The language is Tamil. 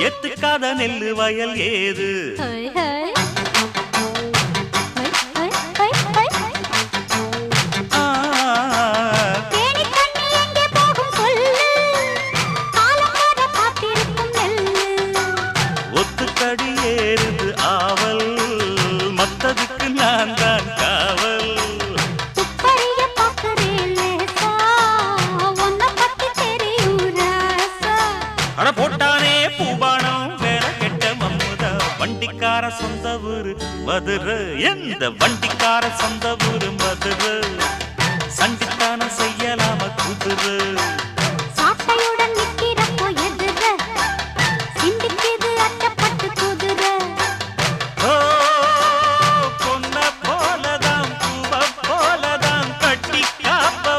எத்துக்காத நெல்லு வயல் ஏது ஒத்துக்கடி ஏறுது ஆவல் மத்ததுக்கு நான் தான் காவல் அட போட்டானே பூபானம் வேற கெட்ட மம்முதா வண்டிக்கார சொந்த ஊரு மதுரை எந்த வண்டிக்கார சொந்த ஊரு மதுரை சண்டித்தான செய்யலாம குதிரை